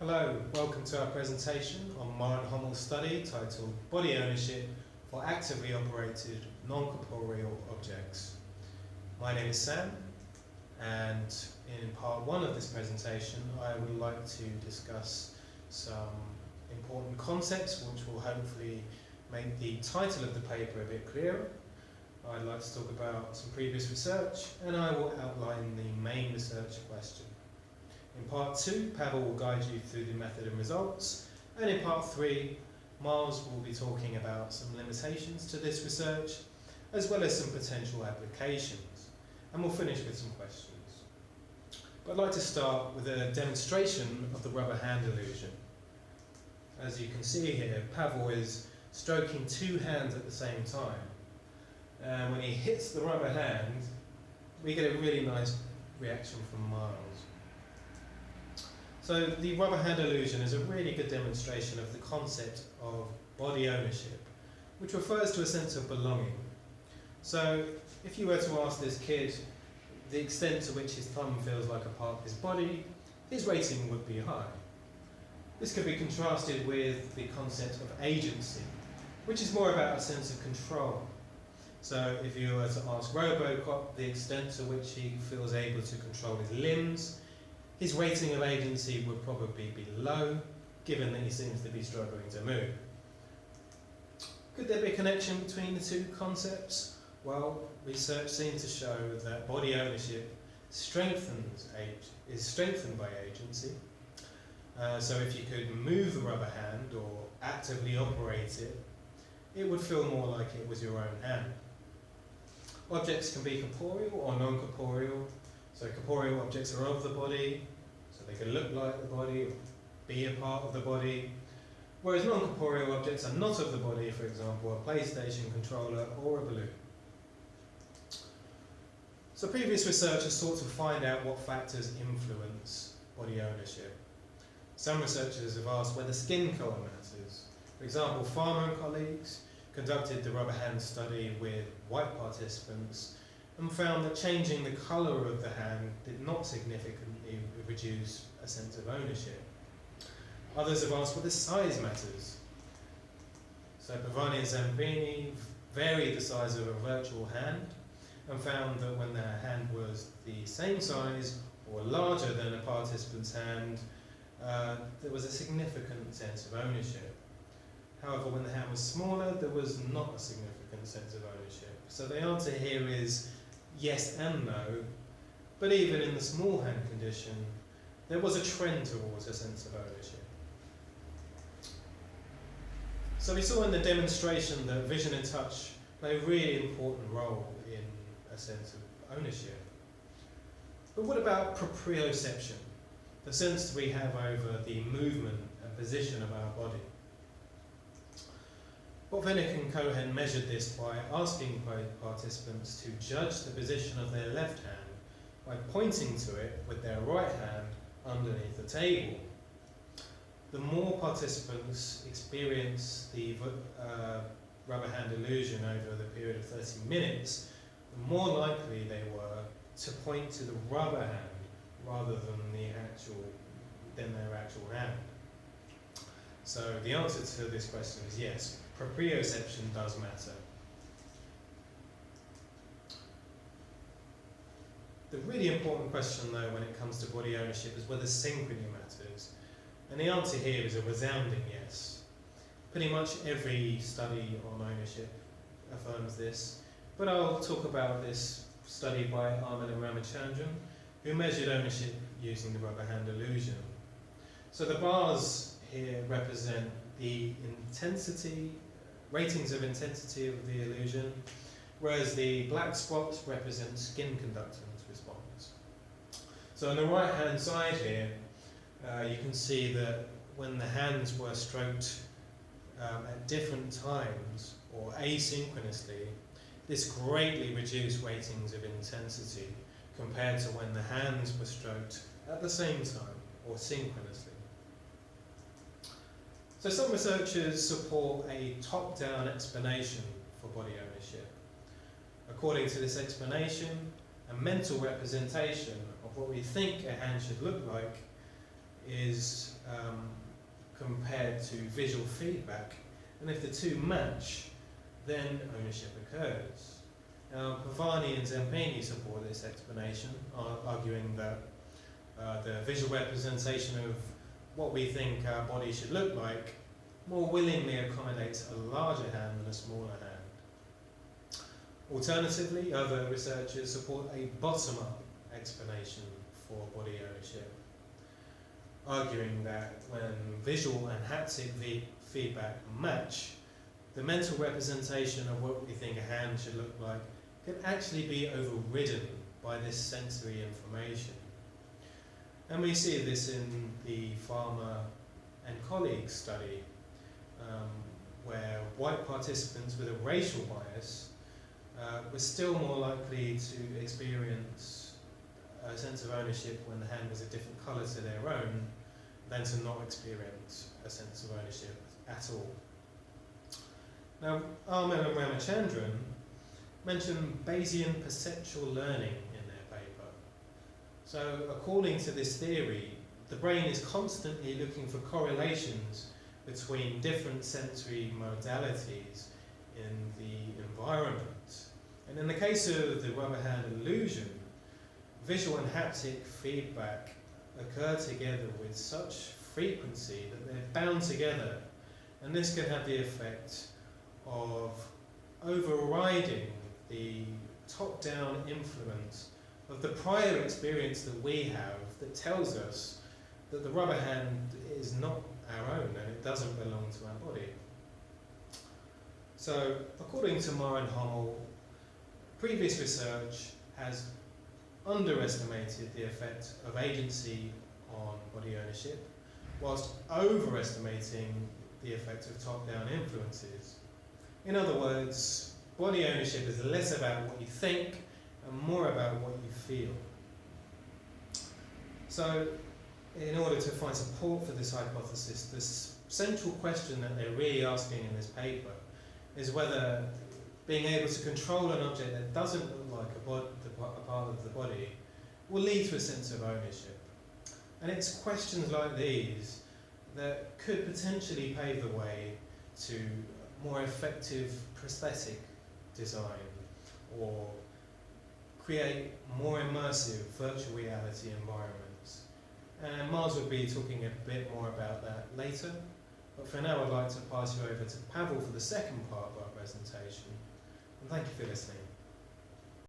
Hello, welcome to our presentation on Ma and Hommel's study titled Body Ownership for Actively Operated Non-corporeal Objects. My name is Sam, and in part one of this presentation I would like to discuss some important concepts which will hopefully make the title of the paper a bit clearer. I'd like to talk about some previous research, and I will outline the main research question. In part 2, Pavel will guide you through the method and results, and in part 3, Miles will be talking about some limitations to this research, as well as some potential applications, and we'll finish with some questions. But I'd like to start with a demonstration of the rubber hand illusion. As you can see here, Pavel is stroking two hands at the same time, and when he hits the rubber hand, we get a really nice reaction from Miles. So the rubber hand illusion is a really good demonstration of the concept of body ownership, which refers to a sense of belonging. So if you were to ask this kid the extent to which his thumb feels like a part of his body, his rating would be high. This could be contrasted with the concept of agency, which is more about a sense of control. So if you were to ask Robocop the extent to which he feels able to control his limbs, his rating of agency would probably be low, given that he seems to be struggling to move. Could there be a connection between the two concepts? Well, research seems to show that body ownership is strengthened by agency. So if you could move the rubber hand or actively operate it, it would feel more like it was your own hand. Objects can be corporeal or non-corporeal. So corporeal objects are of the body, so they can look like the body or be a part of the body, whereas non-corporeal objects are not of the body, for example a PlayStation controller or a balloon. So previous research has sought to find out what factors influence body ownership. Some researchers have asked whether skin colour matters. For example, Farmer and colleagues conducted the rubber hand study with white participants and found that changing the colour of the hand did not significantly reduce a sense of ownership. Others have asked whether size matters. So Pavani and Zambini varied the size of a virtual hand and found that when their hand was the same size or larger than a participant's hand, there was a significant sense of ownership. However, when the hand was smaller, there was not a significant sense of ownership. So the answer here is yes and no, but even in the small hand condition, there was a trend towards a sense of ownership. So we saw in the demonstration that vision and touch play a really important role in a sense of ownership. But what about proprioception, the sense we have over the movement and position of our body? Botvinnik and Cohen measured this by asking participants to judge the position of their left hand by pointing to it with their right hand underneath the table. The more participants experience the rubber hand illusion over the period of 30 minutes, the more likely they were to point to the rubber hand rather than their actual hand. So the answer to this question is yes. Proprioception does matter. The really important question, though, when it comes to body ownership is whether synchrony matters. And the answer here is a resounding yes. Pretty much every study on ownership affirms this, but I'll talk about this study by Armin and Ramachandran, who measured ownership using the rubber hand illusion. So the bars here represent the intensity, ratings of intensity of the illusion, whereas the black spots represent skin conductance response. So on the right hand side here, you can see that when the hands were stroked at different times or asynchronously, this greatly reduced ratings of intensity compared to when the hands were stroked at the same time or synchronously. So some researchers support a top-down explanation for body ownership. According to this explanation, a mental representation of what we think a hand should look like is compared to visual feedback, and if the two match, then ownership occurs. Now, Pavani and Zampini support this explanation, arguing that the visual representation of what we think our body should look like more willingly accommodates a larger hand than a smaller hand. Alternatively, other researchers support a bottom-up explanation for body ownership, arguing that when visual and haptic feedback match, the mental representation of what we think a hand should look like can actually be overridden by this sensory information. And we see this in the Farmer and colleagues study, where white participants with a racial bias were still more likely to experience a sense of ownership when the hand was a different colour to their own than to not experience a sense of ownership at all. Now, Hommel and Ramachandran mention Bayesian perceptual learning in their paper. So, according to this theory, the brain is constantly looking for correlations between different sensory modalities in the environment. And in the case of the rubber hand illusion, visual and haptic feedback occur together with such frequency that they're bound together, and this can have the effect of overriding the top-down influence of the prior experience that we have that tells us that the rubber hand is not our own and it doesn't belong to our body. So, according to Ma and Hommel, previous research has underestimated the effect of agency on body ownership, whilst overestimating the effect of top-down influences. In other words, body ownership is less about what you think and more about what you feel. So, in order to find support for this hypothesis, the central question that they're really asking in this paper is whether being able to control an object that doesn't look like a part of the body will lead to a sense of ownership. And it's questions like these that could potentially pave the way to more effective prosthetic design or create more immersive virtual reality environments. And Mars will be talking a bit more about that later, but for now I'd like to pass you over to Pavel for the second part of our presentation. And thank you for listening.